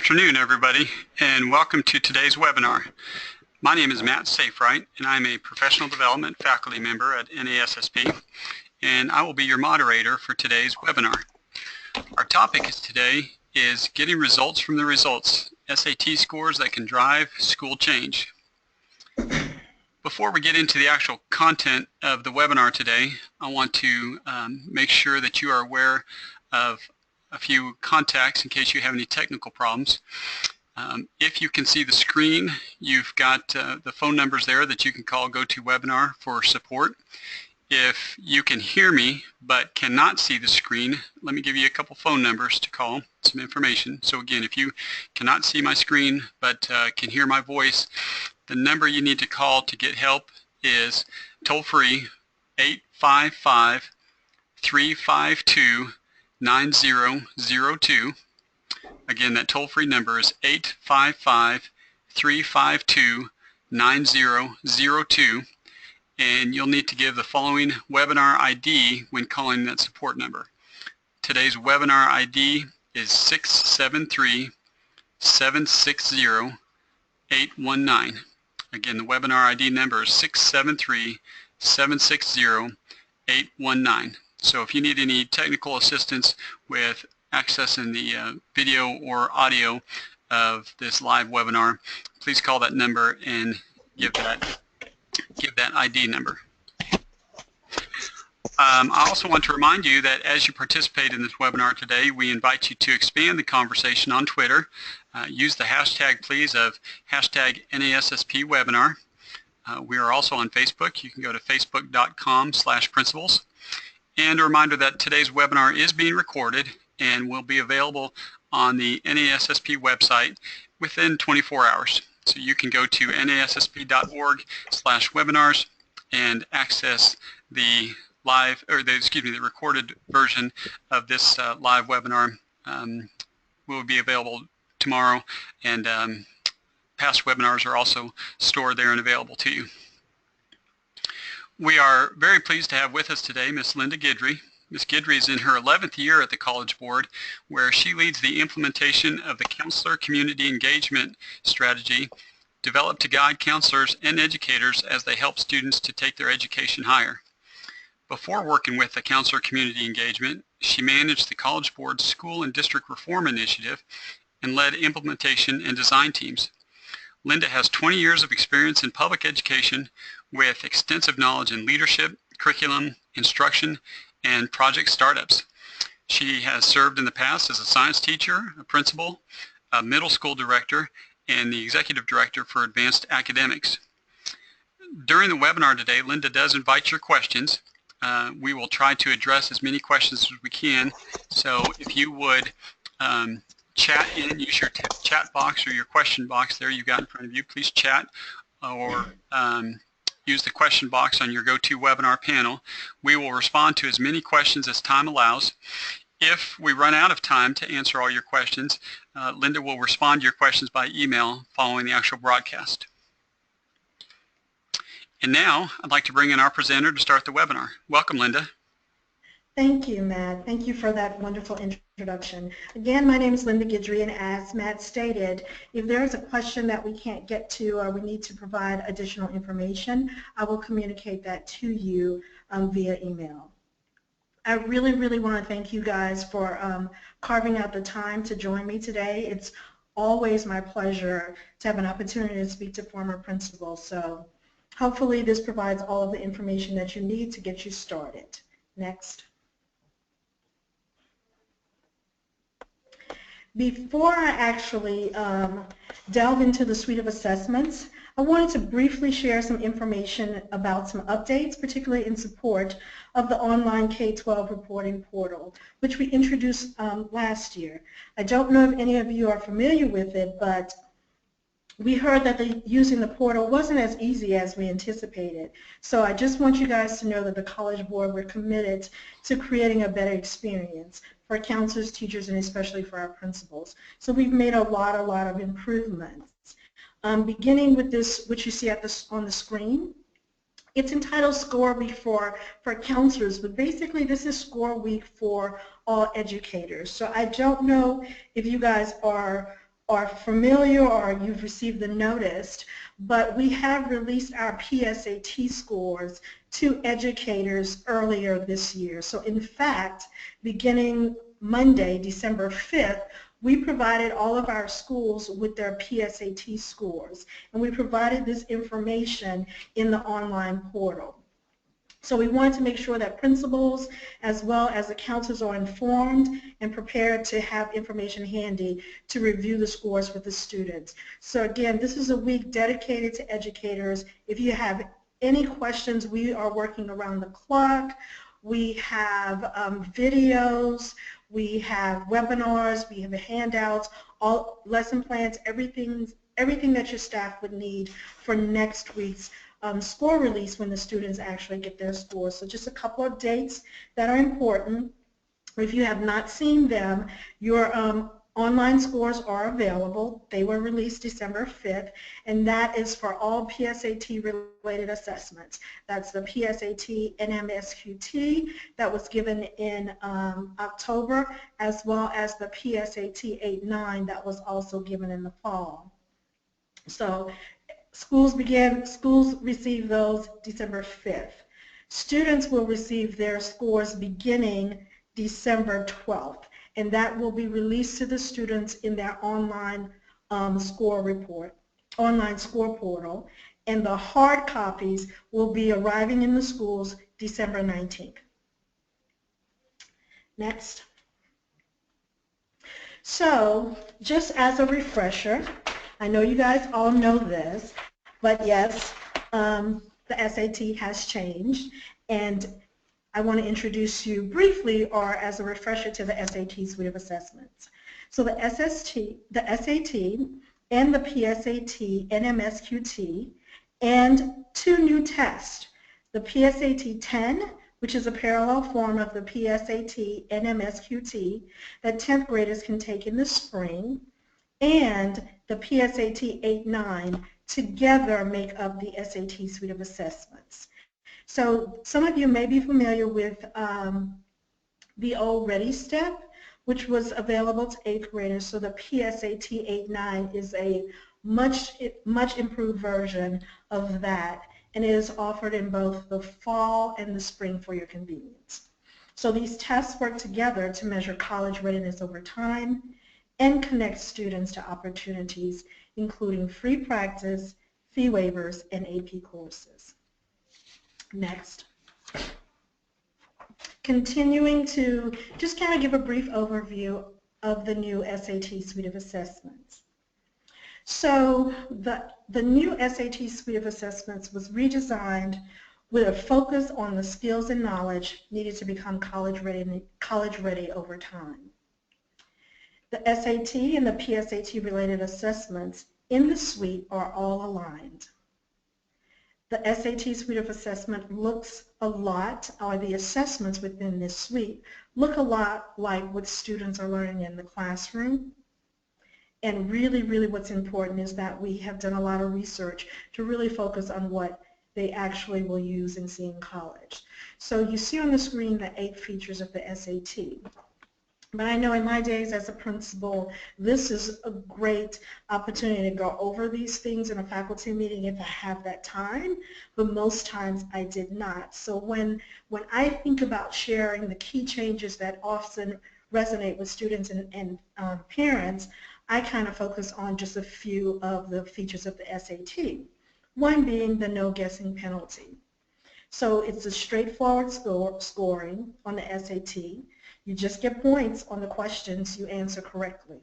afternoon, everybody, and welcome to today's webinar. My name is Matt Saferight, and I'm a professional development faculty member at NASSP, and I will be your moderator for today's webinar. Our topic today is getting results from the results, SAT scores that can drive school change. Before we get into the actual content of the webinar today, I want to make sure that you are aware of a few contacts in case you have any technical problems. If you can see the screen, you've got the phone numbers there that you can call GoToWebinar for support. If you can hear me but cannot see the screen, let me give you a couple phone numbers to call, some information. So again, if you cannot see my screen but can hear my voice, the number you need to call to get help is toll-free 855-352-9002. Again, that toll-free number is 855-352-9002, and you'll need to give the following webinar ID when calling that support number. Today's webinar ID is 673-760-819. Again, the webinar ID number is 673-760-819. So if you need any technical assistance with accessing the video or audio of this live webinar, please call that number and give that ID number. I also want to remind you that as you participate in this webinar today, we invite you to expand the conversation on Twitter. Use the hashtag, please, of hashtag NASSPwebinar. We are also on Facebook. You can go to facebook.com/principals. And a reminder that today's webinar is being recorded and will be available on the NASSP website within 24 hours. So you can go to nassp.org/webinars and access the live, or the recorded version of this live webinar. Will be available tomorrow, and past webinars are also stored there and available to you. We are very pleased to have with us today Ms. Linda Guidry. Ms. Guidry is in her 11th year at the College Board, where she leads the implementation of the Counselor Community Engagement Strategy developed to guide counselors and educators as they help students to take their education higher. Before working with the Counselor Community Engagement, she managed the College Board's School and District Reform Initiative and led implementation and design teams. Linda has 20 years of experience in public education with extensive knowledge in leadership, curriculum, instruction, and project startups. She has served in the past as a science teacher, a principal, a middle school director, and the executive director for advanced academics. During the webinar today, Linda does invite your questions. We will try to address as many questions as we can. So if you would chat in, use your chat box or your question box there you've got in front of you. Please chat or use the question box on your GoToWebinar panel. We will respond to as many questions as time allows. If we run out of time to answer all your questions, Linda will respond to your questions by email following the actual broadcast. And now I'd like to bring in our presenter to start the webinar. Welcome, Linda. Thank you, Matt. Thank you for that wonderful introduction. Again, my name is Linda Guidry, and as Matt stated, if there is a question that we can't get to or we need to provide additional information, I will communicate that to you via email. I really want to thank you guys for carving out the time to join me today. It's always my pleasure to have an opportunity to speak to former principals. So hopefully this provides all of the information that you need to get you started. Next. Before I actually delve into the suite of assessments, I wanted to briefly share some information about some updates, particularly in support of the online K-12 reporting portal, which we introduced last year. I don't know if any of you are familiar with it, but we heard that using the portal wasn't as easy as we anticipated. So I just want you guys to know that the College Board, we're committed to creating a better experience for counselors, teachers, and especially for our principals. So we've made a lot of improvements. Beginning with this, which you see on the screen, it's entitled Score Week for counselors, but basically this is Score Week for all educators. So I don't know if you guys are are familiar or you've received the notice, but we have released our PSAT scores to educators earlier this year. So in fact, beginning Monday, December 5th, we provided all of our schools with their PSAT scores, and we provided this information in the online portal. So we wanted to make sure that principals as well as the counselors are informed and prepared to have information handy to review the scores with the students. So again, this is a week dedicated to educators. If you have any questions, we are working around the clock. We have videos, we have webinars, we have handouts, all lesson plans, everything that your staff would need for next week's score release when the students actually get their scores. So just a couple of dates that are important. If you have not seen them, your online scores are available. They were released December 5th, and that is for all PSAT-related assessments. That's the PSAT NMSQT that was given in October, as well as the PSAT 8-9 that was also given in the fall. So schools receive those December 5th. Students will receive their scores beginning December 12th, and that will be released to the students in their online score report, online score portal, and the hard copies will be arriving in the schools December 19th. Next. So, just as a refresher, I know you guys all know this, but yes, the SAT has changed, and I want to introduce you briefly or as a refresher to the SAT suite of assessments. So the SAT and the PSAT NMSQT and two new tests, the PSAT 10, which is a parallel form of the PSAT NMSQT that 10th graders can take in the spring, and the PSAT 8-9 together make up the SAT suite of assessments. So some of you may be familiar with the old Ready Step, which was available to 8th graders. So the PSAT 8-9 is a much improved version of that, and it is offered in both the fall and the spring for your convenience. So these tests work together to measure college readiness over time and connect students to opportunities, including free practice, fee waivers, and AP courses. Next. Continuing to just kind of give a brief overview of the new SAT suite of assessments. So the new SAT suite of assessments was redesigned with a focus on the skills and knowledge needed to become college ready over time. The SAT and the PSAT-related assessments in the suite are all aligned. The SAT suite of assessment looks a lot, or the assessments within this suite look a lot like what students are learning in the classroom. And really, really what's important is that we have done a lot of research to really focus on what they actually will use and see in college. So you see on the screen the 8 features of the SAT. But I know in my days as a principal, this is a great opportunity to go over these things in a faculty meeting if I have that time, but most times I did not. So when I think about sharing the key changes that often resonate with students and parents, I kind of focus on just a few of the features of the SAT, one being the no guessing penalty. So it's a straightforward scoring on the SAT. You just get points on the questions you answer correctly.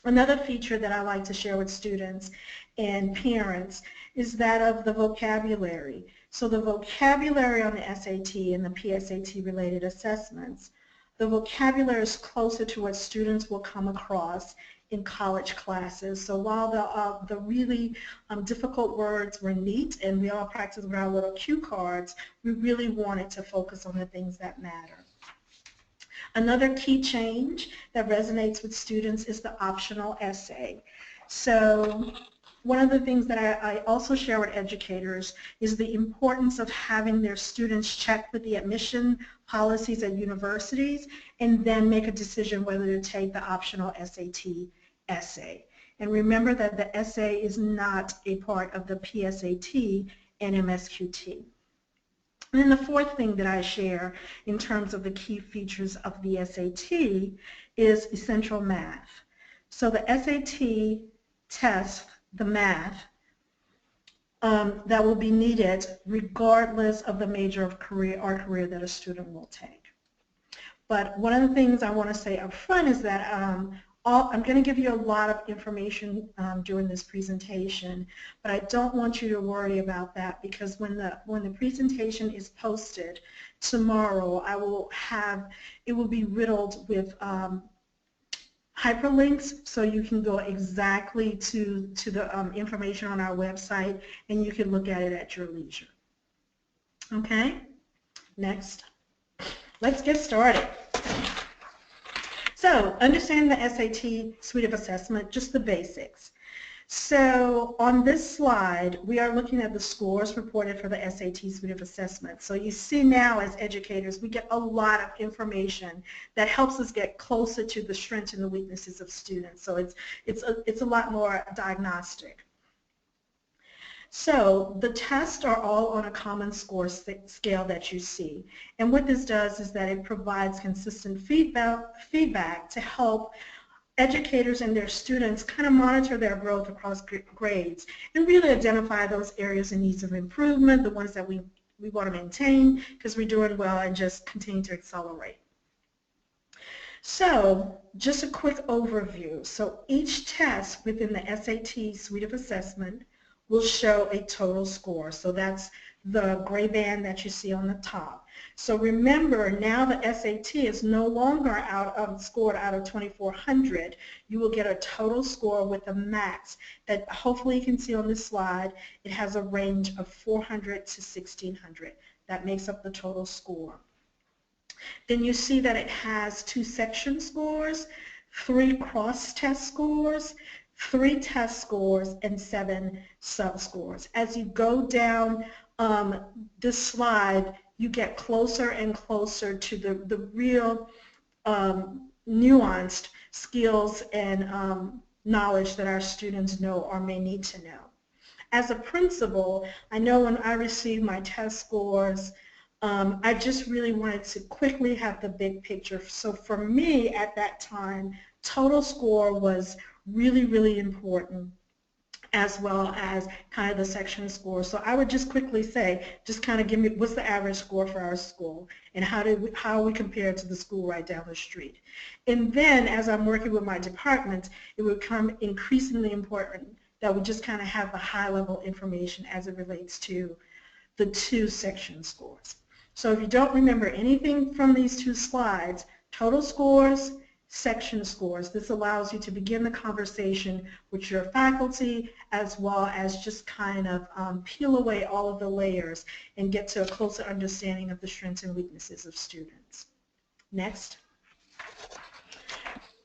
Another feature that I like to share with students and parents is that of the vocabulary. So the vocabulary on the SAT and the PSAT-related assessments, the vocabulary is closer to what students will come across in college classes. So while the really difficult words were neat and we all practiced with our little cue cards, we really wanted to focus on the things that matter. Another key change that resonates with students is the optional essay. So one of the things that I also share with educators is the importance of having their students check with the admission policies at universities and then make a decision whether to take the optional SAT essay. And remember that the essay is not a part of the PSAT and MSQT. And then the fourth thing that I share in terms of the key features of the SAT is essential math. So the SAT test, the math, that will be needed regardless of the major of career or career that a student will take. But one of the things I want to say up front is that I'm going to give you a lot of information during this presentation, but I don't want you to worry about that, because when the presentation is posted tomorrow, it will be riddled with hyperlinks, so you can go exactly to the information on our website, and you can look at it at your leisure. Okay, next. Let's get started. So, understand the SAT suite of assessment, just the basics. So on this slide, we are looking at the scores reported for the SAT suite of assessment. So you see now, as educators, we get a lot of information that helps us get closer to the strengths and the weaknesses of students. So it's a lot more diagnostic. So the tests are all on a common score scale that you see. And what this does is that it provides consistent feedback to help educators and their students kind of monitor their growth across grades and really identify those areas and needs of improvement, the ones that we want to maintain because we're doing well, and just continue to accelerate. So just a quick overview. So each test within the SAT suite of assessment will show a total score. So that's the gray band that you see on the top. So remember, now the SAT is no longer scored out of 2,400. You will get a total score with a max that hopefully you can see on this slide. It has a range of 400 to 1,600. That makes up the total score. Then you see that it has 2 section scores, 3 cross-test scores, 3 test scores, and 7 sub-scores. As you go down this slide, you get closer and closer to the real nuanced skills and knowledge that our students know or may need to know. As a principal, I know when I received my test scores, I just really wanted to quickly have the big picture. So for me at that time, total score was really, really important, as well as kind of the section score. So I would just quickly say, just kind of give me what's the average score for our school, and how we compare to the school right down the street. And then as I'm working with my department, it would become increasingly important that we just kind of have the high level information as it relates to the 2 section scores. So if you don't remember anything from these 2 slides, total scores, section scores. This allows you to begin the conversation with your faculty, as well as just kind of peel away all of the layers and get to a closer understanding of the strengths and weaknesses of students. Next.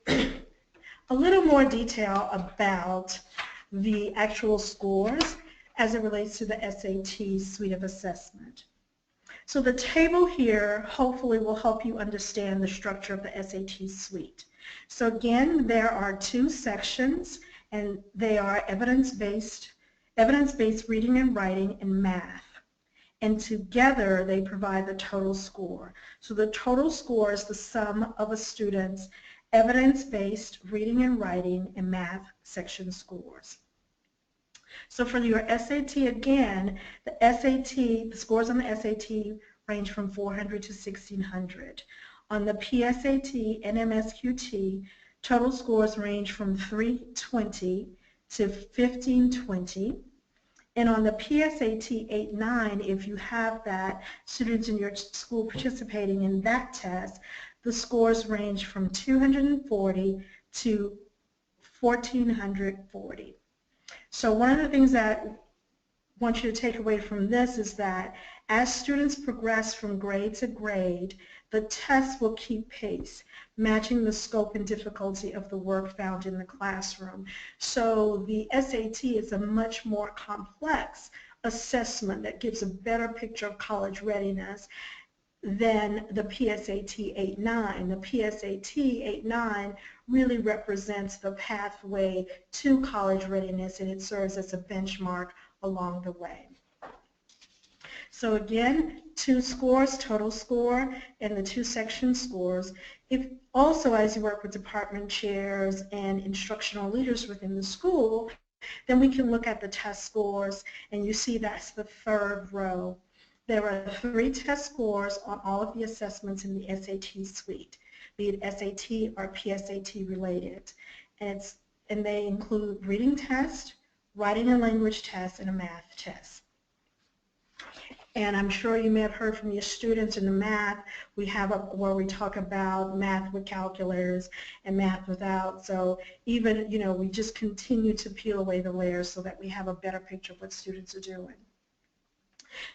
A little more detail about the actual scores as it relates to the SAT suite of assessment. So the table here hopefully will help you understand the structure of the SAT suite. So again, there are 2 sections, and they are evidence-based reading and writing, and math. And together they provide the total score. So the total score is the sum of a student's evidence-based reading and writing and math section scores. So for your SAT, again, the scores on the SAT range from 400 to 1,600. On the PSAT and MSQT, total scores range from 320 to 1,520. And on the PSAT 8-9, if you have that, students in your school participating in that test, the scores range from 240 to 1,440. So one of the things that I want you to take away from this is that as students progress from grade to grade, the tests will keep pace, matching the scope and difficulty of the work found in the classroom. So the SAT is a much more complex assessment that gives a better picture of college readiness, than the PSAT 8-9. The PSAT 8-9 really represents the pathway to college readiness, and it serves as a benchmark along the way. So again, 2 scores, total score, and the 2 section scores. If also, as you work with department chairs and instructional leaders within the school, then we can look at the test scores, and you see that's the 3rd row. There are 3 test scores on all of the assessments in the SAT suite, be it SAT or PSAT related. And they include reading test, writing and language test, and a math test. And I'm sure you may have heard from your students in the math, we have where we talk about math with calculators and math without. So even, we just continue to peel away the layers so that we have a better picture of what students are doing.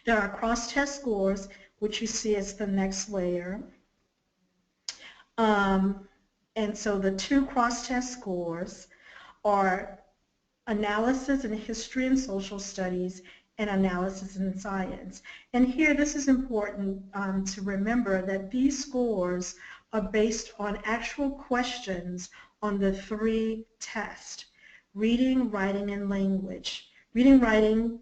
There are cross-test scores, which you see as the next layer. And so the 2 cross-test scores are analysis in history and social studies and analysis in science. And here, this is important to remember that these scores are based on actual questions on the 3 tests: reading, writing, and language. Reading, writing,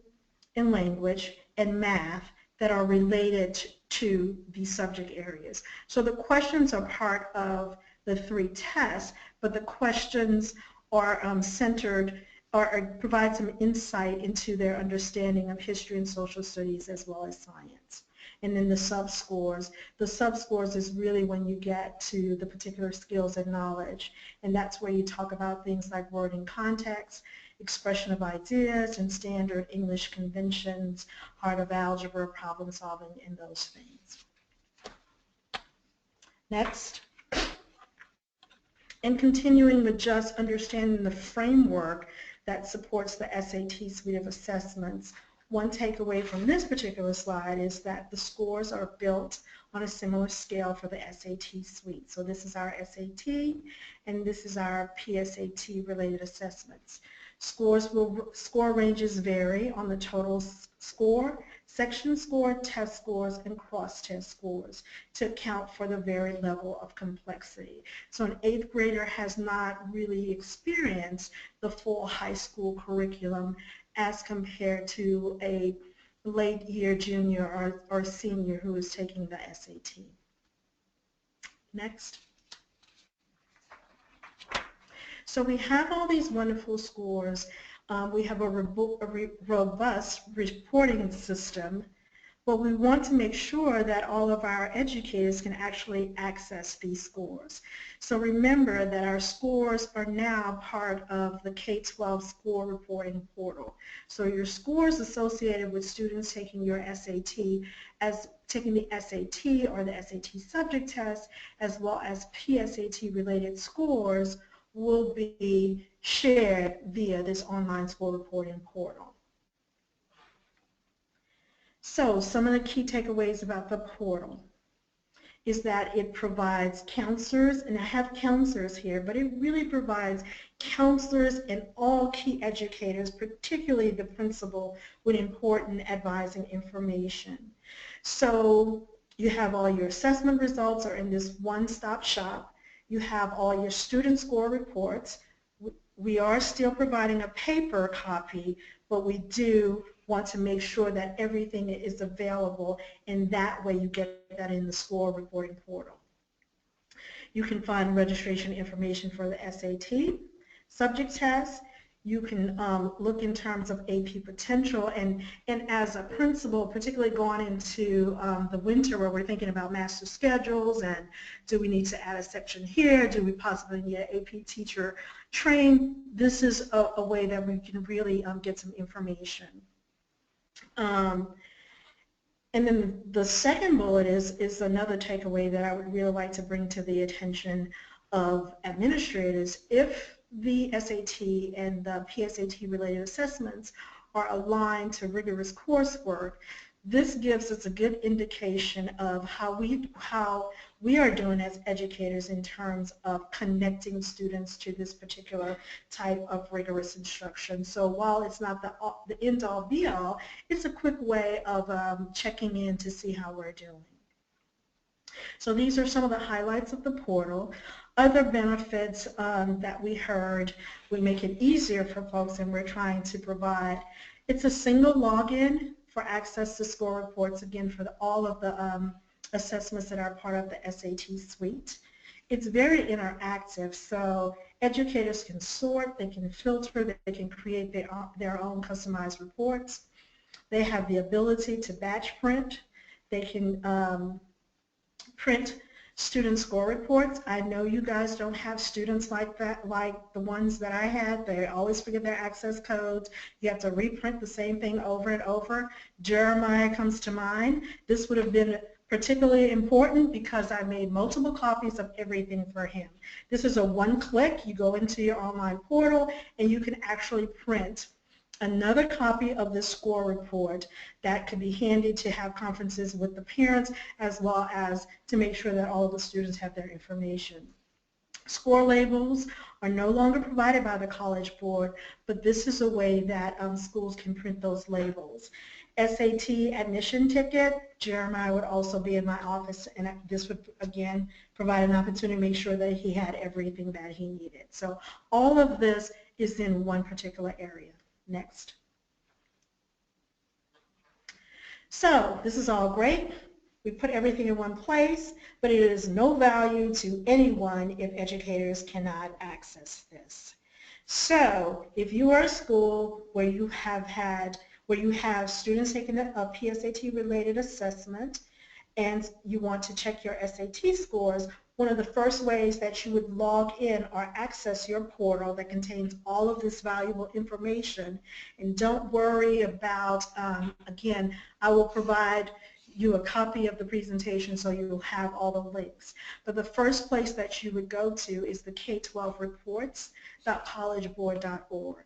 and language, and math that are related to these subject areas. So the questions are part of the 3 tests, but the questions are centered or provide some insight into their understanding of history and social studies as well as science. And then the sub-scores is really when you get to the particular skills and knowledge, and that's where you talk about things like word and context, expression of ideas, and standard English conventions, heart of algebra, problem solving, and those things. Next. And continuing with just understanding the framework that supports the SAT suite of assessments, one takeaway from this particular slide is that the scores are built on a similar scale for the SAT suite. So this is our SAT, and this is our PSAT-related assessments. Score ranges vary on the total score, section score, test scores, and cross-test scores to account for the varied level of complexity. So an 8th grader has not really experienced the full high school curriculum as compared to a late year junior or senior who is taking the SAT. Next. So we have all these wonderful scores. We have a robust reporting system, but we want to make sure that all of our educators can actually access these scores. So remember that our scores are now part of the K-12 score reporting portal. So your scores associated with students taking your SAT, as taking the SAT or the SAT subject test, as well as PSAT-related scores, will be shared via this online score reporting portal. So some of the key takeaways about the portal is that it provides counselors, and I have counselors here, but it really provides counselors and all key educators, particularly the principal, with important advising information. So you have all your assessment results are in this one-stop shop. You have all your student score reports. We are still providing a paper copy, but we do want to make sure that everything is available, and that way you get that in the score reporting portal. You can find registration information for the SAT, subject test. You can look in terms of AP potential, and as a principal, particularly going into the winter where we're thinking about master schedules and do we need to add a section here, do we possibly need an AP teacher trained, this is a way that we can really get some information. And then the second bullet is another takeaway that I would really like to bring to the attention of administrators. If the SAT and the PSAT-related assessments are aligned to rigorous coursework, this gives us a good indication of how we are doing as educators in terms of connecting students to this particular type of rigorous instruction. So while it's not the end-all be-all, it's a quick way of checking in to see how we're doing. So these are some of the highlights of the portal. Other benefits that we heard, we make it easier for folks and we're trying to provide. It's a single login for access to score reports, again, for all of the assessments that are part of the SAT suite. It's very interactive, so educators can sort, they can filter, they can create their own customized reports. They have the ability to batch print. They can print student score reports. I know you guys don't have students like that, like the ones that I had. They always forget their access codes. You have to reprint the same thing over and over. Jeremiah comes to mind. This would have been particularly important because I made multiple copies of everything for him. This is a one-click. You go into your online portal and you can actually print another copy of the score report that could be handy to have conferences with the parents as well as to make sure that all of the students have their information. Score labels are no longer provided by the College Board, but this is a way that schools can print those labels. SAT admission ticket, Jeremiah would also be in my office, and this would, again, provide an opportunity to make sure that he had everything that he needed. So all of this is in one particular area. Next. So this is all great. We put everything in one place, but it is no value to anyone if educators cannot access this. So if you are a school where you have students taking a PSAT-related assessment and you want to check your SAT scores, one of the first ways that you would log in or access your portal that contains all of this valuable information. And don't worry about, again, I will provide you a copy of the presentation so you will have all the links. But the first place that you would go to is the K-12 reports.collegeboard.org.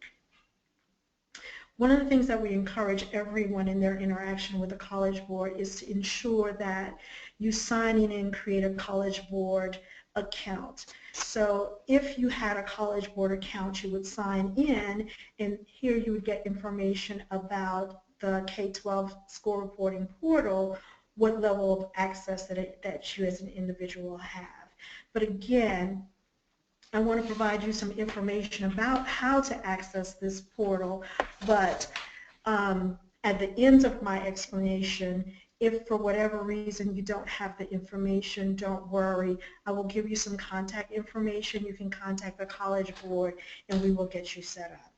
One of the things that we encourage everyone in their interaction with the College Board is to ensure that you sign in and create a College Board account. So if you had a College Board account, you would sign in, and here you would get information about the K-12 score reporting portal, what level of access that you as an individual have. But again, I want to provide you some information about how to access this portal, but at the end of my explanation, if for whatever reason you don't have the information, don't worry. I will give you some contact information. You can contact the College Board and we will get you set up.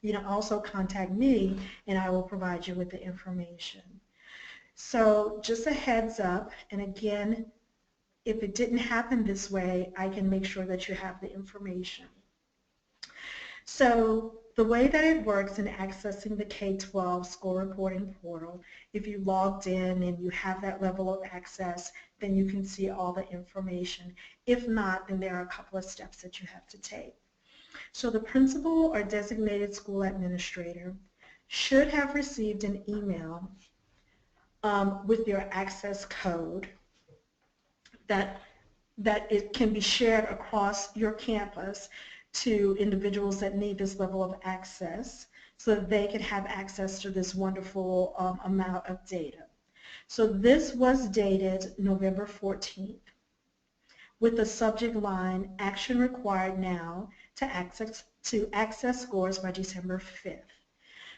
You can also contact me and I will provide you with the information. So just a heads up, and again, if it didn't happen this way, I can make sure that you have the information. So the way that it works in accessing the K-12 score reporting portal, if you logged in and you have that level of access, then you can see all the information. If not, then there are a couple of steps that you have to take. So the principal or designated school administrator should have received an email with your access code that it can be shared across your campus to individuals that need this level of access so that they can have access to this wonderful amount of data. So this was dated November 14th with the subject line, action required now to access scores by December 5th.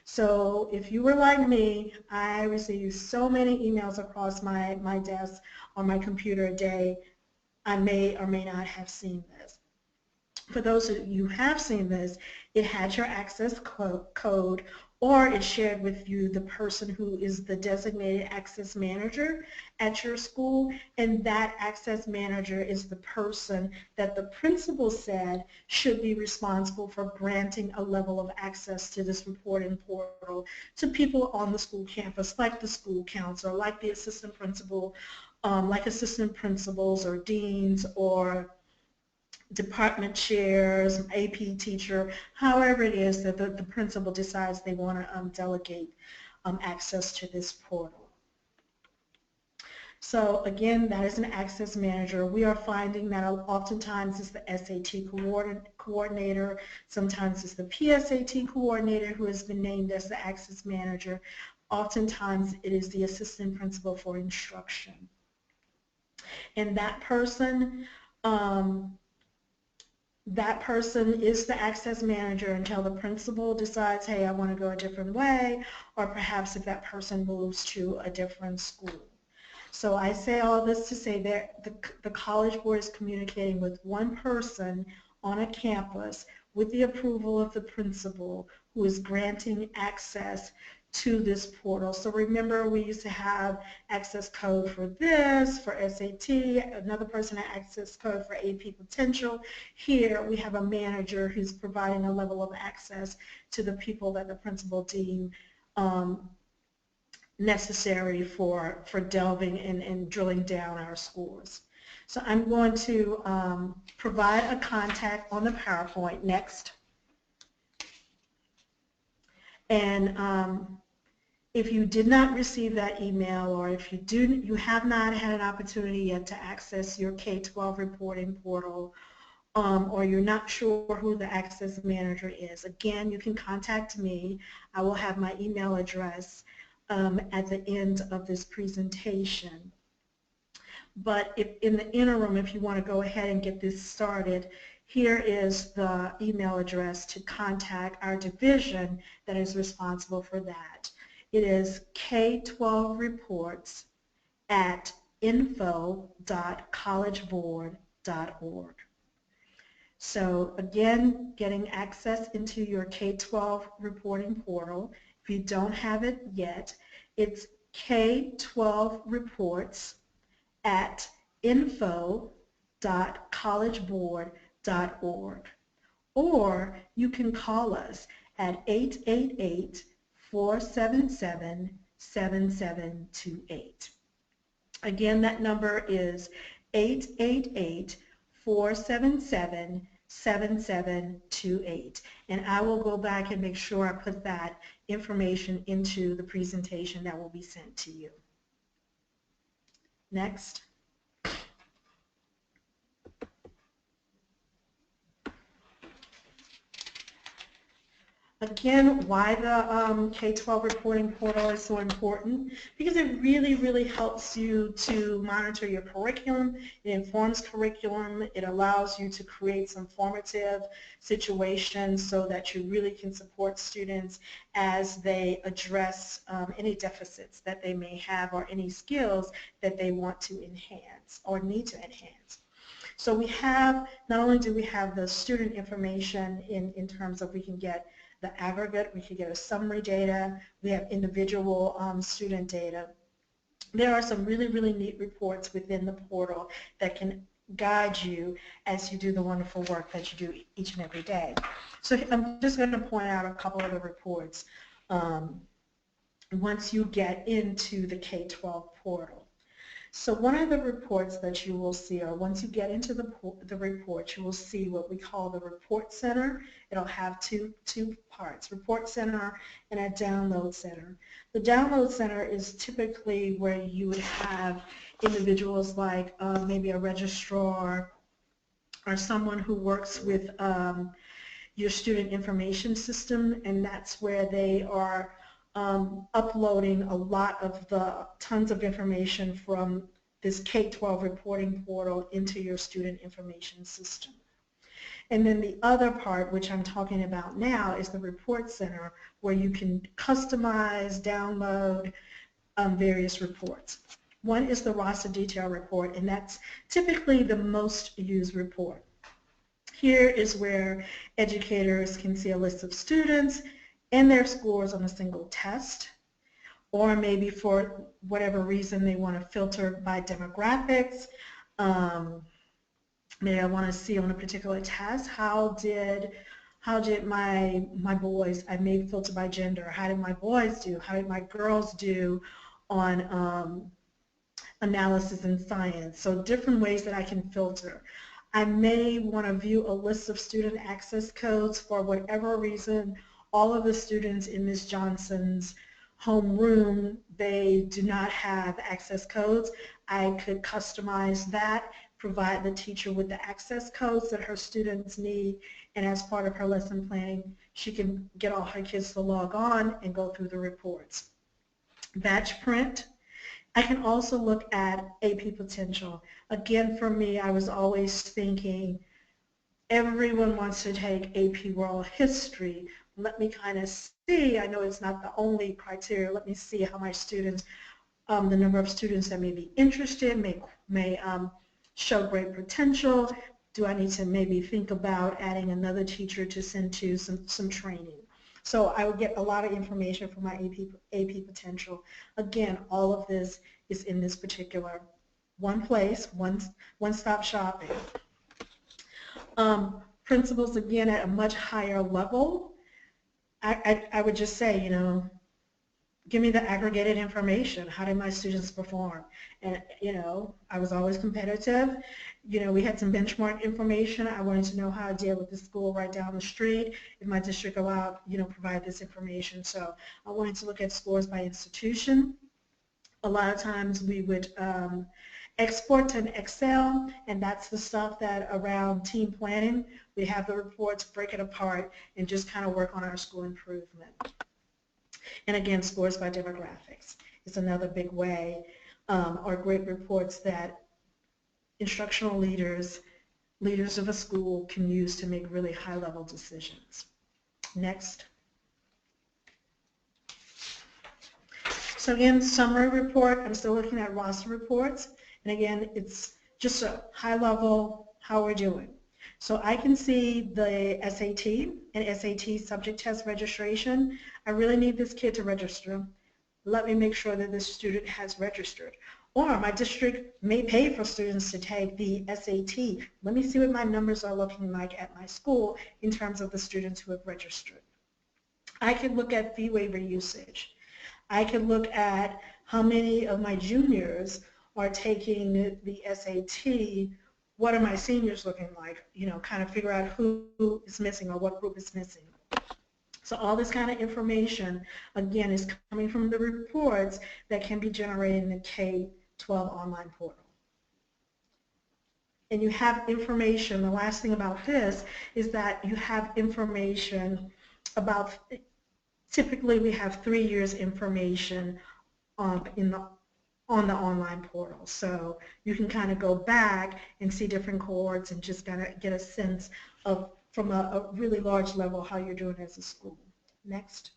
So if you were like me, I received so many emails across my desk on my computer a day. I may or may not have seen this. For those of you who have seen this, it had your access code, or it shared with you the person who is the designated access manager at your school, and that access manager is the person that the principal said should be responsible for granting a level of access to this reporting portal to people on the school campus, like the school counselor, like the assistant principal, like assistant principals or deans or department chairs, AP teacher, however it is that the principal decides they want to delegate access to this portal. So again, that is an access manager. We are finding that oftentimes it's the SAT coordinator, sometimes it's the PSAT coordinator who has been named as the access manager. Oftentimes it is the assistant principal for instruction. And that person is the access manager until the principal decides, hey, I want to go a different way, or perhaps if that person moves to a different school. So I say all this to say that the College Board is communicating with one person on a campus with the approval of the principal who is granting access to this portal. So remember, we used to have access code for this, for SAT, another person had access code for AP Potential. Here we have a manager who's providing a level of access to the people that the principal deemed necessary for delving and drilling down our scores. So I'm going to provide a contact on the PowerPoint next. And if you did not receive that email, or if you have not had an opportunity yet to access your K-12 reporting portal, or you're not sure who the access manager is, again, you can contact me. I will have my email address at the end of this presentation. But if in the interim, if you want to go ahead and get this started, here is the email address to contact our division that is responsible for that. It is k12reports@info.collegeboard.org. So again, getting access into your K-12 reporting portal. If you don't have it yet, it's k12reports@info.collegeboard.org. Or you can call us at 888-477-7728. Again, that number is 888-477-7728. And I will go back and make sure I put that information into the presentation that will be sent to you. Next. Again, why the K-12 reporting portal is so important? Because it really, really helps you to monitor your curriculum. It informs curriculum. It allows you to create some formative situations so that you really can support students as they address any deficits that they may have or any skills that they want to enhance or need to enhance. So we have, not only do we have the student information in terms of we can get the aggregate, we can get a summary data, we have individual student data. There are some really, really neat reports within the portal that can guide you as you do the wonderful work that you do each and every day. So I'm just going to point out a couple of the reports once you get into the K-12 portal. So one of the reports that you will see, or once you get into the report, you will see what we call the report center. It'll have two parts, report center and a download center. The download center is typically where you would have individuals like maybe a registrar or someone who works with your student information system, and that's where they are uploading a lot of the tons of information from this K-12 reporting portal into your student information system. And then the other part, which I'm talking about now, is the report center, where you can customize, download various reports. One is the roster detail report, and that's typically the most used report. Here is where educators can see a list of students and their scores on a single test, or maybe for whatever reason they want to filter by demographics. Maybe I want to see on a particular test, how did my boys, I may filter by gender, how did my boys do, how did my girls do on analysis and science. So different ways that I can filter. I may want to view a list of student access codes for whatever reason. All of the students in Ms. Johnson's homeroom, they do not have access codes. I could customize that, provide the teacher with the access codes that her students need, and as part of her lesson planning, she can get all her kids to log on and go through the reports. Batch print. I can also look at AP potential. Again, for me, I was always thinking everyone wants to take AP World History. Let me kind of see, I know it's not the only criteria, let me see how my students, the number of students that may be interested, may show great potential. Do I need to maybe think about adding another teacher to send to some training? So I would get a lot of information from my AP potential. Again, all of this is in this particular one place, one-stop shopping. Principals, again, at a much higher level, I would just say, you know, give me the aggregated information. How did my students perform? And, you know, I was always competitive. You know, we had some benchmark information. I wanted to know how I did with the school right down the street. If my district allowed, you know, provide this information. So I wanted to look at scores by institution. A lot of times we would export to an Excel, and that's the stuff that around team planning, we have the reports, break it apart, and just kind of work on our school improvement. And again, scores by demographics is another big way, or great reports that instructional leaders of a school can use to make really high-level decisions. Next. So again, summary report, I'm still looking at roster reports. And again, it's just a high level, how we're doing. So I can see the SAT and SAT subject test registration. I really need this kid to register. Let me make sure that this student has registered. Or my district may pay for students to take the SAT. Let me see what my numbers are looking like at my school in terms of the students who have registered. I can look at fee waiver usage. I can look at how many of my juniors are taking the SAT. What are my seniors looking like? You know, kind of figure out who is missing or what group is missing. So all this kind of information, again, is coming from the reports that can be generated in the K-12 online portal. And you have information, the last thing about this is that you have information about, typically we have 3 years information on the online portal. So you can kind of go back and see different cohorts and just kind of get a sense of, from a really large level, how you're doing as a school. Next.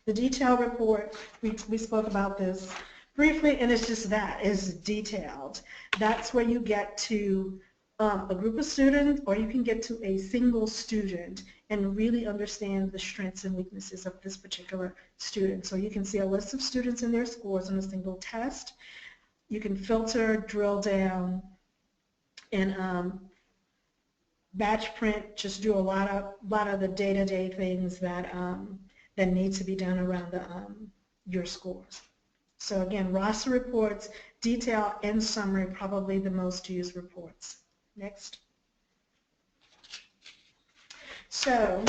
The detailed report, we spoke about this briefly, and it's just that, is detailed. That's where you get to a group of students, or you can get to a single student and really understand the strengths and weaknesses of this particular student. So you can see a list of students and their scores on a single test. You can filter, drill down, and batch print, just do a lot of the day-to-day things that that need to be done around your scores. So again, roster reports, detail, and summary, probably the most used reports. Next. So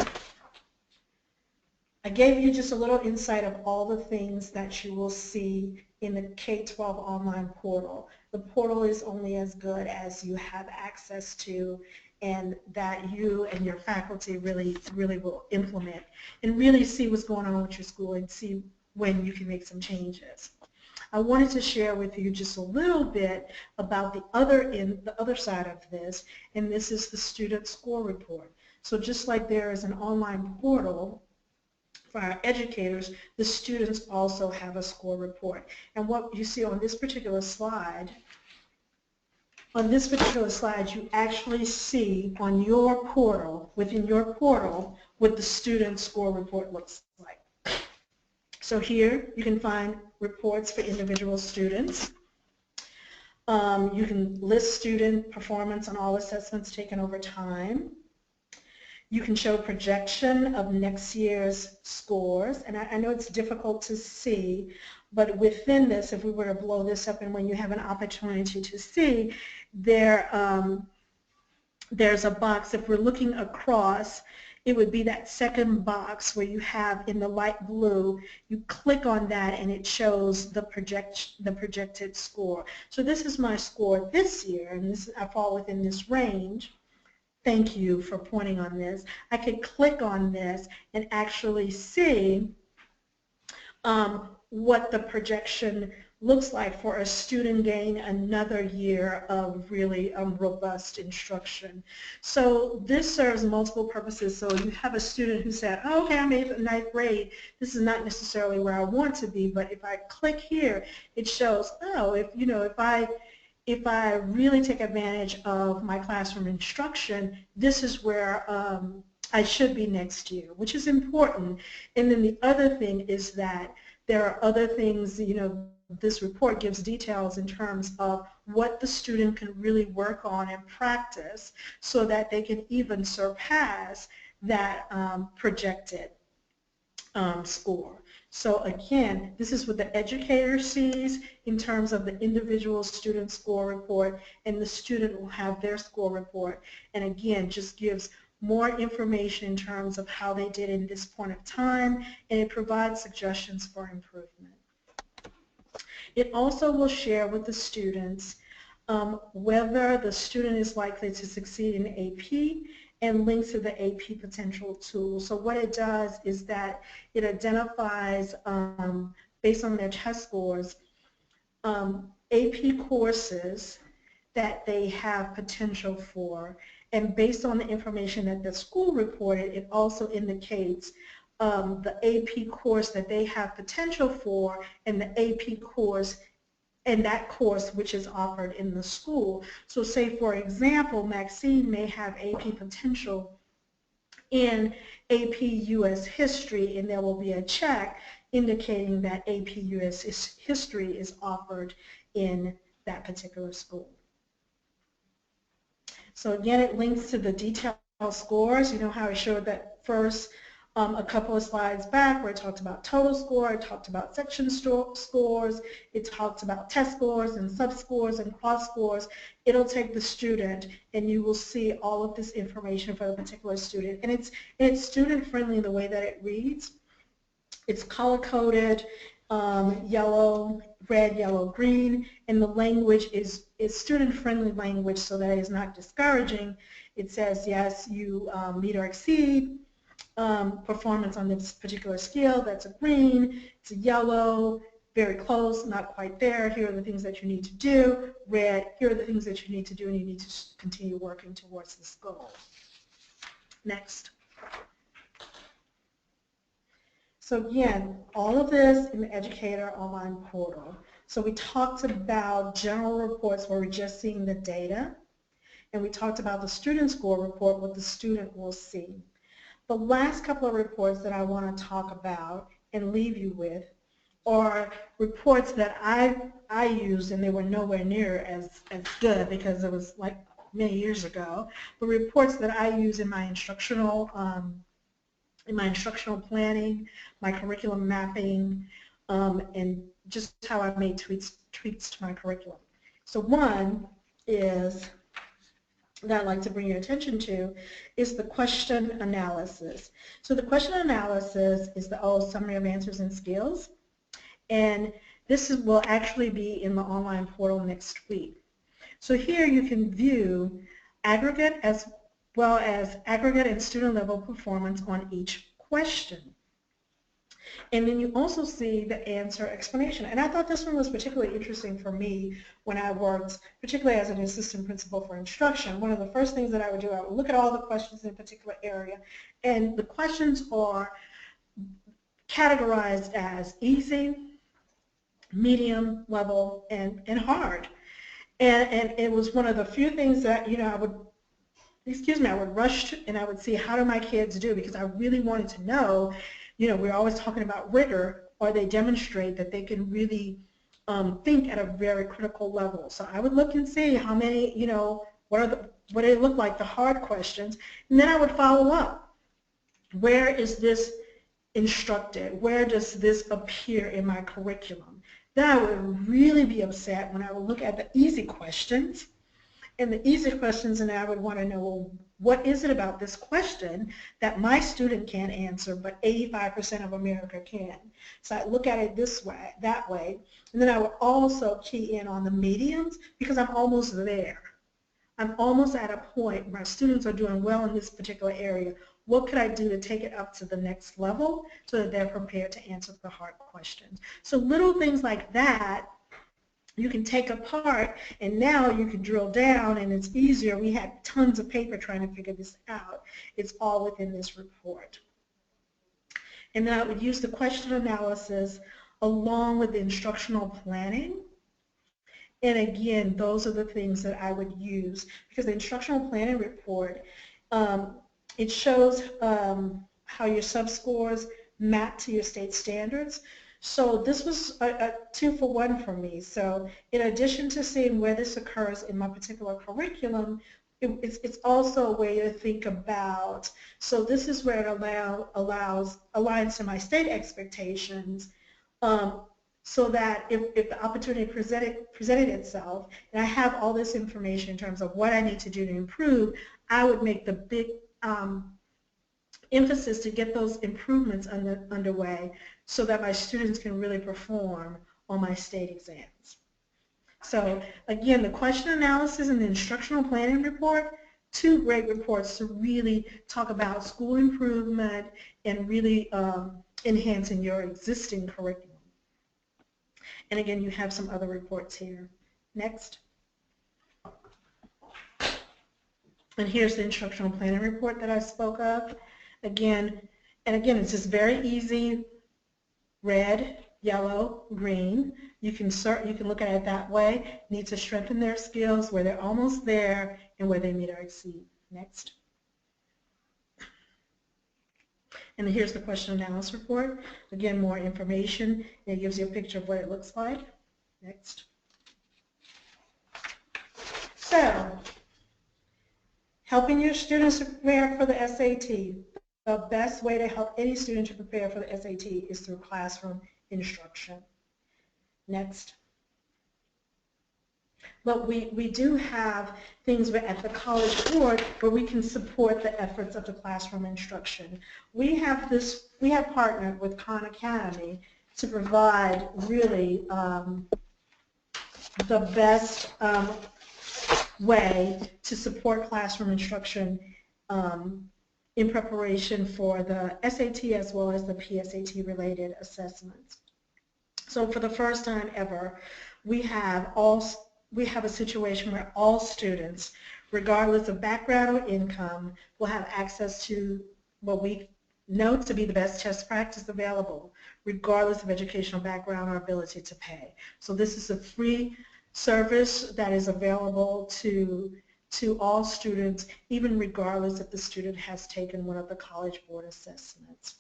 I gave you just a little insight of all the things that you will see in the K-12 online portal. The portal is only as good as you have access to, and that you and your faculty really will implement and really see what's going on with your school and see when you can make some changes. I wanted to share with you just a little bit about the other side of this, and this is the student score report. So just like there is an online portal for our educators, the students also have a score report. And what you see on this particular slide, you actually see on your portal, within your portal, what the student score report looks like. So here you can find reports for individual students. You can list student performance on all assessments taken over time. You can show projection of next year's scores, and I know it's difficult to see, but within this, if we were to blow this up and when you have an opportunity to see, there's a box. If we're looking across, it would be that second box where you have in the light blue, you click on that and it shows the projected score. So this is my score this year, and I fall within this range. Thank you for pointing on this. I could click on this and actually see what the projection looks like for a student gaining another year of really robust instruction. So this serves multiple purposes. So you have a student who said, oh, okay, I made the 9th grade. This is not necessarily where I want to be, but if I click here, it shows, oh, if I really take advantage of my classroom instruction, this is where I should be next year, which is important. And then the other thing is that there are other things, this report gives details in terms of what the student can really work on and practice so that they can even surpass that projected score. So again, this is what the educator sees in terms of the individual student score report, and the student will have their score report. And again, just gives more information in terms of how they did in this point of time, and it provides suggestions for improvement. It also will share with the students whether the student is likely to succeed in AP and links to the AP potential tool. So what it does is that it identifies, based on their test scores, AP courses that they have potential for. And based on the information that the school reported, it also indicates the AP course that they have potential for and the AP course and that course which is offered in the school. So say, for example, Maxine may have AP potential in AP US History, and there will be a check indicating that AP US History is offered in that particular school. So again, it links to the detailed scores. You know how I showed that first a couple of slides back where it talked about total score, it talked about section scores, it talked about test scores and sub-scores and cross-scores. It'll take the student and you will see all of this information for the particular student. And it's student-friendly in the way that it reads. It's color-coded, yellow, red, yellow, green, and the language is student-friendly language so that it is not discouraging. It says, yes, you meet or exceed performance on this particular scale. That's a green. It's a yellow, very close, not quite there. Here are the things that you need to do. Red, here are the things that you need to do, and you need to continue working towards this goal. Next. So again, all of this in the Educator online portal. So we talked about general reports where we're just seeing the data, and we talked about the student score report, what the student will see. The last couple of reports that I want to talk about and leave you with are reports that I used, and they were nowhere near as good because it was like many years ago, but reports that I use in my instructional planning, my curriculum mapping, and just how I made tweaks to my curriculum. So one is that I'd like to bring your attention to is the question analysis. So the question analysis is the summary of answers and skills, and this will actually be in the online portal next week. So here you can view aggregate as well as aggregate and student level performance on each question. And then you also see the answer explanation. And I thought this one was particularly interesting for me when I worked, particularly as an assistant principal for instruction. One of the first things that I would do, I would look at all the questions in a particular area, and the questions are categorized as easy, medium, level, and hard. And it was one of the few things that, I would rush to, and I would see how do my kids do, because I really wanted to know, we're always talking about rigor, or they demonstrate that they can really think at a very critical level. So I would look and see how many, what do they look like, the hard questions, and then I would follow up. Where is this instructed? Where does this appear in my curriculum? Then I would really be upset when I would look at the easy questions, and the easy questions, and I would want to know, well, what is it about this question that my student can't answer, but 85% of America can? So I look at it that way, and then I would also key in on the mediums, because I'm almost there. I'm almost at a point where students are doing well in this particular area. what could I do to take it up to the next level so that they're prepared to answer the hard questions. So little things like that you can take apart, and now you can drill down, and it's easier. We had tons of paper trying to figure this out. It's all within this report. And then I would use the question analysis along with the instructional planning. And again, those are the things that I would use, because the instructional planning report, it shows how your subscores map to your state standards. So this was a 2-for-1 for me. So in addition to seeing where this occurs in my particular curriculum, it's also a way to think about, so this is where it aligns to my state expectations, so that if the opportunity presented itself, and I have all this information in terms of what I need to do to improve, I would make the big emphasis to get those improvements underway so that my students can really perform on my state exams. So again, the question analysis and the instructional planning report, 2 great reports to really talk about school improvement and really enhancing your existing curriculum. And again, you have some other reports here. Next. And here's the instructional planning report that I spoke of. Again, it's just very easy. Red, yellow, green. You can look at it that way. Need to strengthen their skills where they're almost there and where they meet or exceed. Next. And here's the question analysis report. Again, more information. It gives you a picture of what it looks like. Next. So, helping your students to prepare for the SAT. The best way to help any student to prepare for the SAT is through classroom instruction. Next. But we do have things at the College Board where we can support the efforts of the classroom instruction. We have partnered with Khan Academy to provide really the best way to support classroom instruction in preparation for the SAT as well as the PSAT-related assessments. So for the first time ever, we have a situation where all students, regardless of background or income, will have access to what we know to be the best test practice available, regardless of educational background or ability to pay. So this is a free service that is available to all students, even regardless if the student has taken one of the College Board assessments.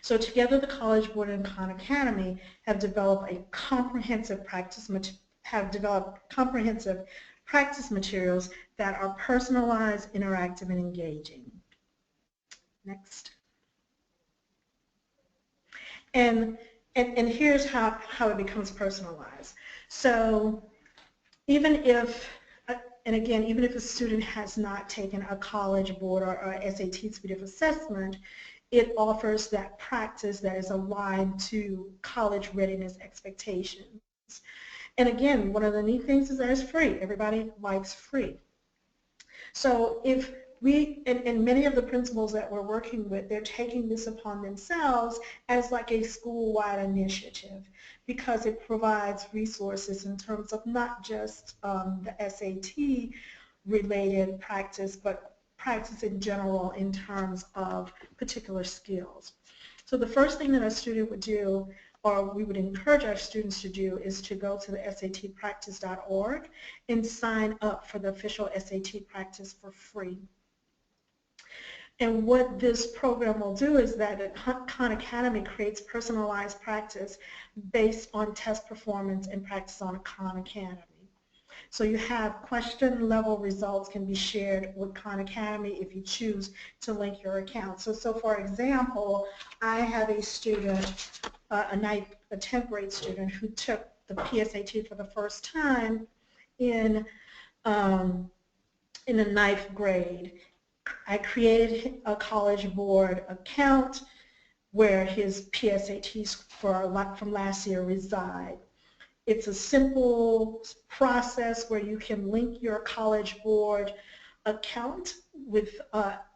So together the College Board and Khan Academy have developed comprehensive practice materials that are personalized, interactive, and engaging. Next. And here's how it becomes personalized. So even if a student has not taken a College Board or SAT suite of assessment, it offers that practice that is aligned to college readiness expectations. And again, one of the neat things is that it's free. Everybody likes free. So if and many of the principals that we're working with, they're taking this upon themselves as like a school-wide initiative, because it provides resources in terms of not just the SAT-related practice, but practice in general in terms of particular skills. So the first thing that a student would do, or we would encourage our students to do, is to go to the SATpractice.org and sign up for the official SAT practice for free. And what this program will do is that Khan Academy creates personalized practice based on test performance and practice on Khan Academy. So you have question level results can be shared with Khan Academy if you choose to link your account. So for example, I have a student, a 10th grade student who took the PSAT for the first time in the 9th grade. I created a College Board account where his PSATs from last year reside. It's a simple process where you can link your College Board account with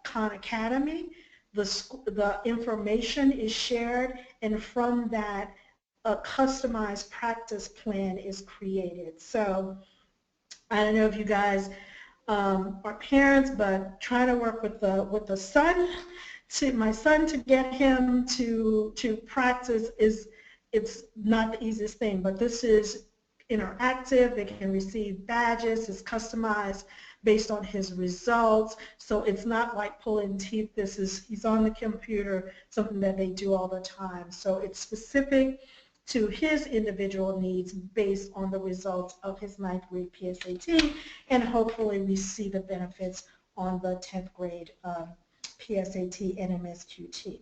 Khan Academy. The information is shared, and from that, a customized practice plan is created. So I don't know if you guys are parents, but trying to work with the son, to my son, to get him to practice it's not the easiest thing. But this is interactive. They can receive badges. It's customized based on his results. So it's not like pulling teeth. He's on the computer, something that they do all the time. So it's specific to his individual needs based on the results of his 9th grade PSAT, and hopefully we see the benefits on the 10th grade PSAT and MSQT.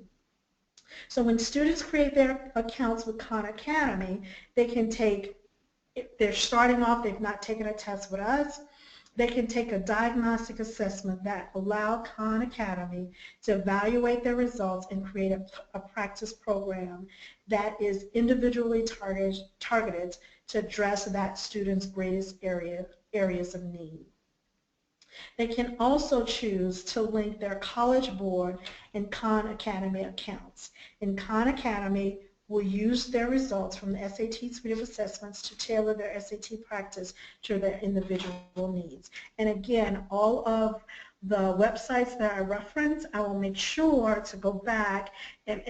So when students create their accounts with Khan Academy, they can take, if they're starting off, they've not taken a test with us, they can take a diagnostic assessment that allow Khan Academy to evaluate their results and create a practice program that is individually targeted to address that student's greatest areas of need. They can also choose to link their College Board and Khan Academy accounts. In Khan Academy, will use their results from the SAT suite of assessments to tailor their SAT practice to their individual needs. And again, all of the websites that I reference, I will make sure to go back and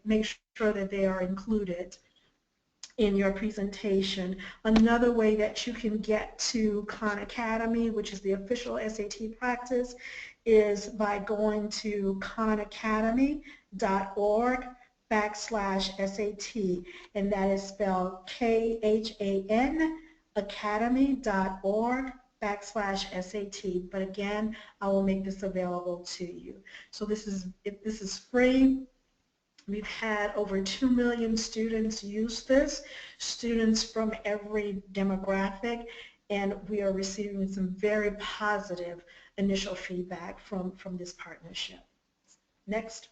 make sure that they are included in your presentation. Another way that you can get to Khan Academy, which is the official SAT practice, is by going to khanacademy.org/SAT, and that is spelled KHAN academy.org/SAT. But again, I will make this available to you. So this is free. We've had over 2 million students use this, students from every demographic, and we are receiving some very positive initial feedback from this partnership. Next.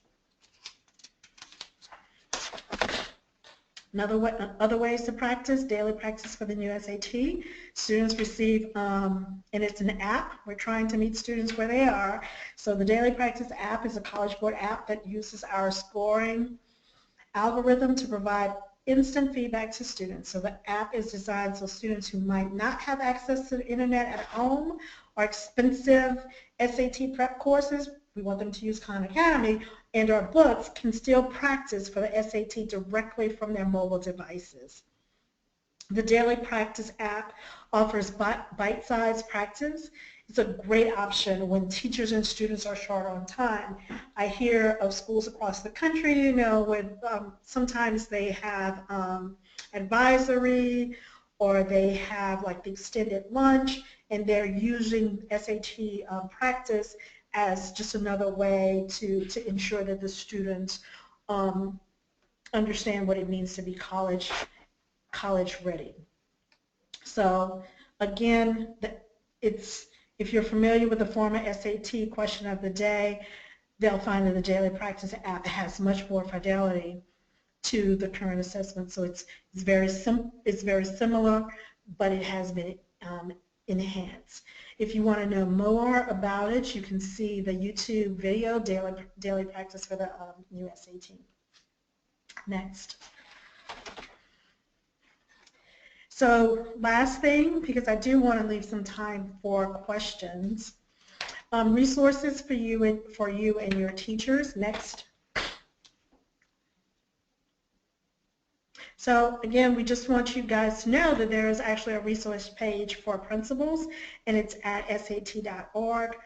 Other ways to practice, daily practice for the new SAT. Students receive, and it's an app. We're trying to meet students where they are. So the Daily Practice app is a College Board app that uses our scoring algorithm to provide instant feedback to students. So the app is designed so students who might not have access to the internet at home or expensive SAT prep courses, we want them to use Khan Academy, and our books can still practice for the SAT directly from their mobile devices. The Daily Practice app offers bite-sized practice. It's a great option when teachers and students are short on time. I hear of schools across the country, you know, with sometimes they have advisory, or they have like the extended lunch, and they're using SAT practice as just another way to ensure that the students understand what it means to be college ready. So again, if you're familiar with the former SAT question of the day, they'll find that the Daily Practice app has much more fidelity to the current assessment. So it's very similar, but it has been enhanced. If you want to know more about it, you can see the YouTube video, Daily Practice for the new SAT. Next. So last thing, because I do want to leave some time for questions, resources for you and your teachers. Next. So again, we just want you guys to know that there is actually a resource page for principals, and it's at sat.org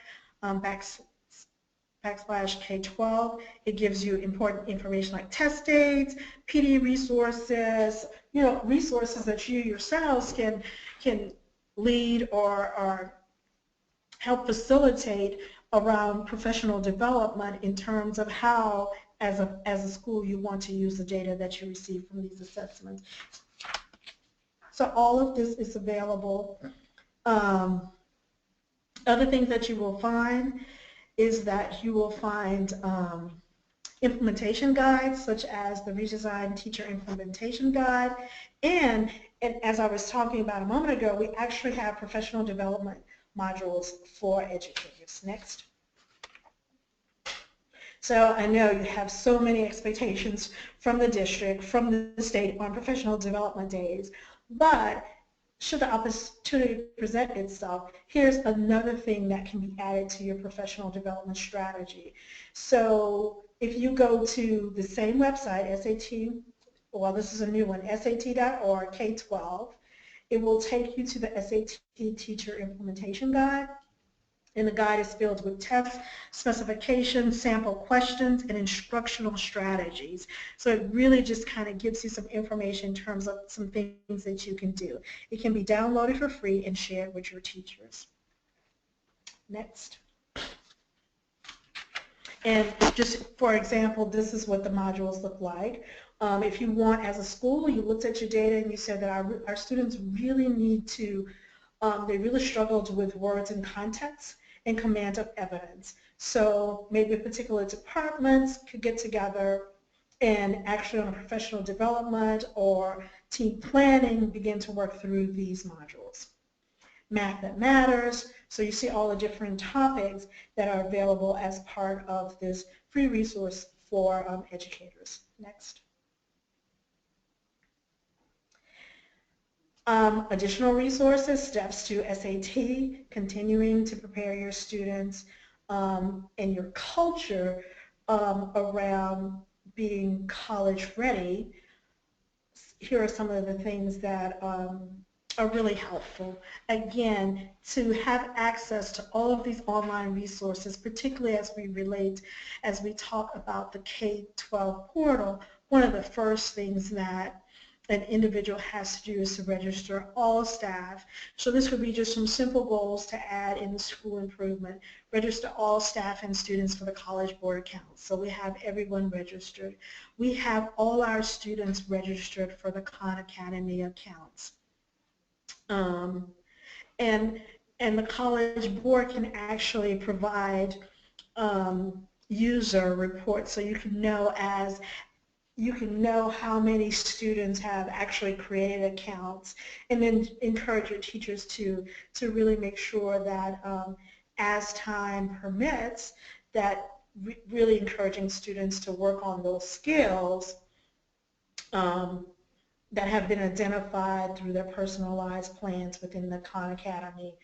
/K12. It gives you important information like test dates, PD resources, you know, resources that you yourselves can lead or help facilitate around professional development in terms of how, as a school, you want to use the data that you receive from these assessments. So all of this is available. Other things that you will find is that you will find implementation guides, such as the Redesigned Teacher Implementation Guide, and as I was talking about a moment ago, we actually have professional development modules for educators. Next. So I know you have so many expectations from the district, from the state on professional development days, but should the opportunity present itself, here's another thing that can be added to your professional development strategy. So if you go to the same website, SAT, well, this is a new one, SAT.org, K-12, it will take you to the SAT Teacher Implementation Guide. And the guide is filled with tests, specifications, sample questions, and instructional strategies. So it really just kind of gives you some information in terms of some things that you can do. It can be downloaded for free and shared with your teachers. Next. And just for example, this is what the modules look like. If you want, as a school, you looked at your data and you said that our students really need to, they really struggled with words and context and command of evidence. So maybe particular departments could get together and actually on a professional development or team planning begin to work through these modules. Math That Matters, so you see all the different topics that are available as part of this free resource for educators. Next. Additional resources, steps to SAT, continuing to prepare your students and your culture around being college ready. Here are some of the things that are really helpful. Again, to have access to all of these online resources, particularly as we talk about the K-12 portal, one of the first things that an individual has to do is to register all staff. So this would be just some simple goals to add in the school improvement. Register all staff and students for the College Board accounts. So we have everyone registered. We have all our students registered for the Khan Academy accounts. And the College Board can actually provide user reports, so you can know how many students have actually created accounts, and then encourage your teachers to really make sure that as time permits, that really encouraging students to work on those skills that have been identified through their personalized plans within the Khan Academy,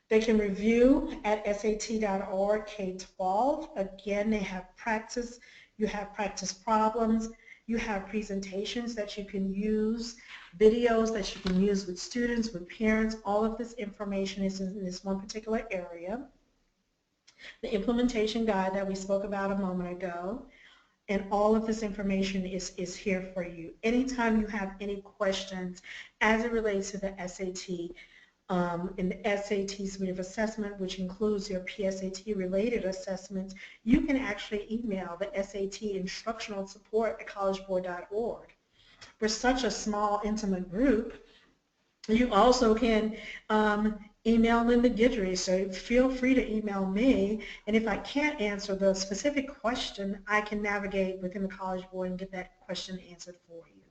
They can review at SAT.org K-12. Again, they have practice. You have practice problems. You have presentations that you can use, videos that you can use with students, with parents. All of this information is in this one particular area. The implementation guide that we spoke about a moment ago. And all of this information is here for you. Anytime you have any questions as it relates to the SAT, in the SAT suite of assessment, which includes your PSAT-related assessments, you can actually email the SAT Instructional Support at collegeboard.org. We're such a small, intimate group. You also can email Linda Guidry, so feel free to email me, and if I can't answer the specific question, I can navigate within the College Board and get that question answered for you.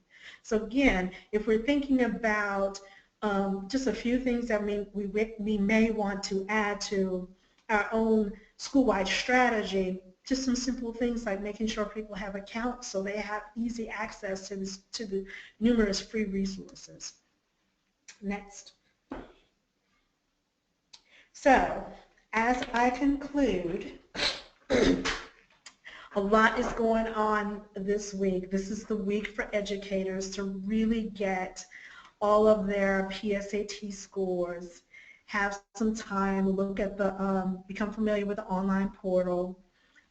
So again, if we're thinking about just a few things that we may want to add to our own school-wide strategy, just some simple things like making sure people have accounts so they have easy access to the numerous free resources. Next. So, as I conclude, a lot is going on this week. This is the week for educators to really get all of their PSAT scores, have some time, look at the, become familiar with the online portal,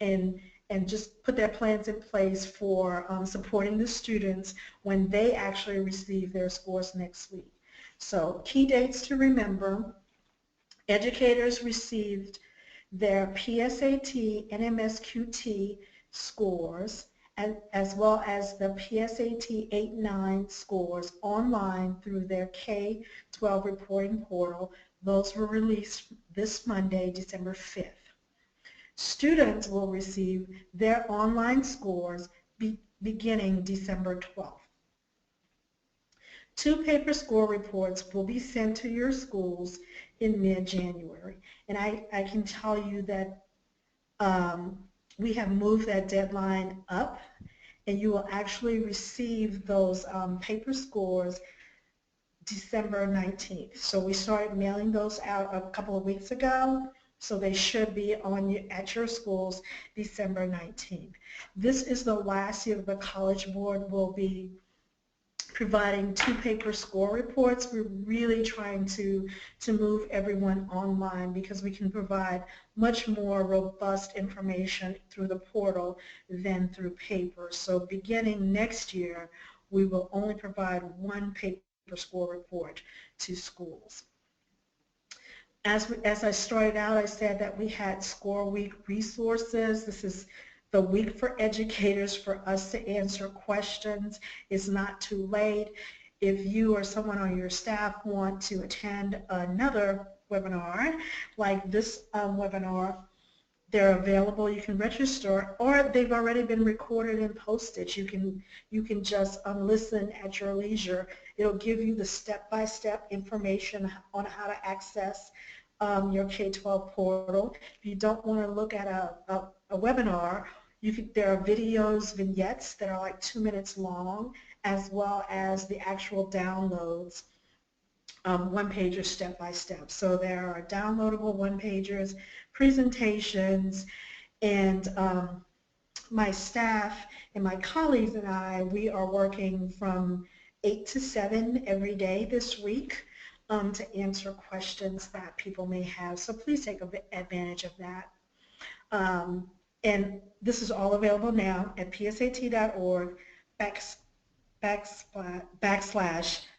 and just put their plans in place for supporting the students when they actually receive their scores next week. So, key dates to remember: educators received their PSAT and MSQT scores, as well as the PSAT 8-9 scores online through their K-12 reporting portal. Those were released this Monday, December 5th. Students will receive their online scores beginning December 12th. 2 paper score reports will be sent to your schools in mid-January. And I can tell you that we have moved that deadline up, and you will actually receive those paper scores December 19th. So we started mailing those out a couple of weeks ago, so they should be at your schools December 19th. This is the last year the College Board will be providing 2 paper score reports. We're really trying to move everyone online because we can provide much more robust information through the portal than through paper. So beginning next year, we will only provide 1 paper score report to schools. As I started out, I said that we had Score Week resources. This is the week for educators for us to answer questions. It's not too late. If you or someone on your staff want to attend another webinar, like this webinar, they're available. You can register, or they've already been recorded and posted. You can just listen at your leisure. It'll give you the step-by-step information on how to access your K-12 portal. If you don't want to look at a webinar, there are videos, vignettes that are like 2 minutes long, as well as the actual downloads, one-pagers step-by-step. So there are downloadable one-pagers, presentations, and my staff and my colleagues and I, we are working from 8 to 7 every day this week to answer questions that people may have. So please take advantage of that. And this is all available now at psat.org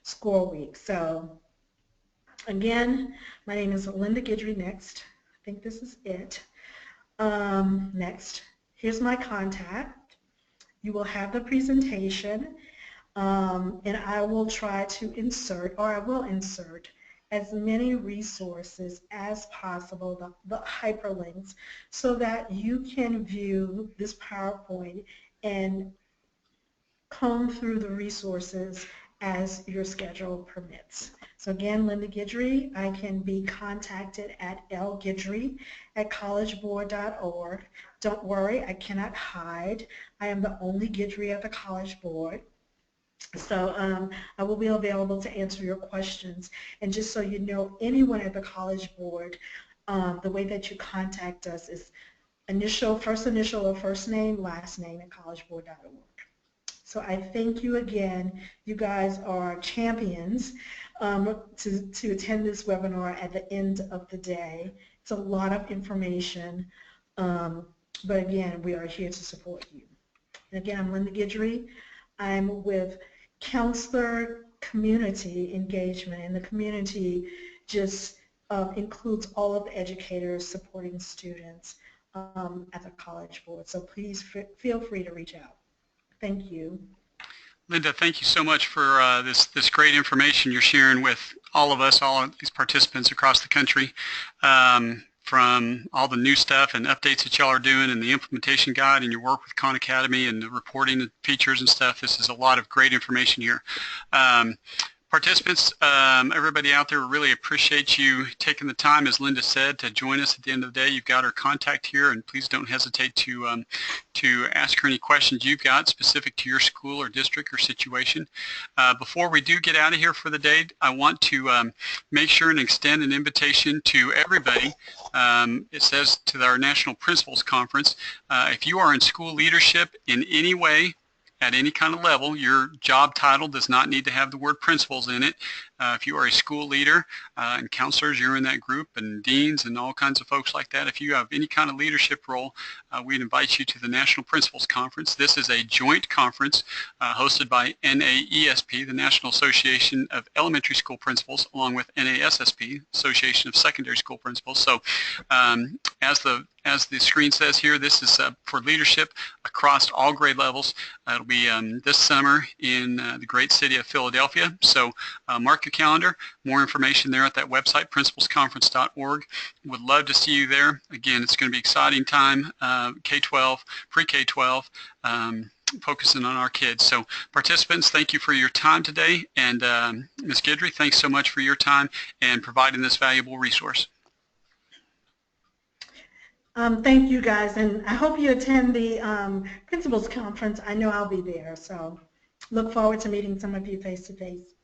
/score week. So again, my name is Linda Guidry. Next, I think this is it. Next, here's my contact. You will have the presentation, and I will try to insert, or I will insert, as many resources as possible, the hyperlinks, so that you can view this PowerPoint and comb through the resources as your schedule permits. So again, Linda Guidry. I can be contacted at lguidry@collegeboard.org. Don't worry, I cannot hide. I am the only Guidry at the College Board. So I will be available to answer your questions. And just so you know, anyone at the College Board, the way that you contact us is first initial or first name, last name at collegeboard.org. So I thank you again. You guys are champions to attend this webinar at the end of the day. It's a lot of information, but again, we are here to support you. And again, I'm Linda Guidry. I'm with Counselor Community Engagement, and the community just includes all of the educators supporting students at the College Board. So please feel free to reach out. Thank you. Linda, thank you so much for this great information you're sharing with all of us, all of these participants across the country, from all the new stuff and updates that y'all are doing and the implementation guide and your work with Khan Academy and the reporting and features and stuff. This is a lot of great information here. Participants, everybody out there, really appreciate you taking the time, as Linda said, to join us at the end of the day. You've got her contact here, and please don't hesitate to ask her any questions you've got specific to your school or district or situation. Before we do get out of here for the day, I want to make sure and extend an invitation to everybody. It says to our National Principals Conference. If you are in school leadership in any way, at any kind of level, your job title does not need to have the word principals in it. If you are a school leader and counselors, you're in that group, and deans and all kinds of folks like that. If you have any kind of leadership role, we'd invite you to the National Principals Conference. This is a joint conference hosted by NAESP, the National Association of Elementary School Principals, along with NASSP, Association of Secondary School Principals. So as the screen says here, this is for leadership across all grade levels. It'll be this summer in the great city of Philadelphia. So mark your calendar. More information there at that website, principalsconference.org. Would love to see you there. Again, it's going to be an exciting time, K-12, pre-K-12. focusing on our kids. So participants, thank you for your time today. And Ms. Guidry, thanks so much for your time and providing this valuable resource. Thank you guys, and I hope you attend the Principals Conference. I know I'll be there, so look forward to meeting some of you face to face.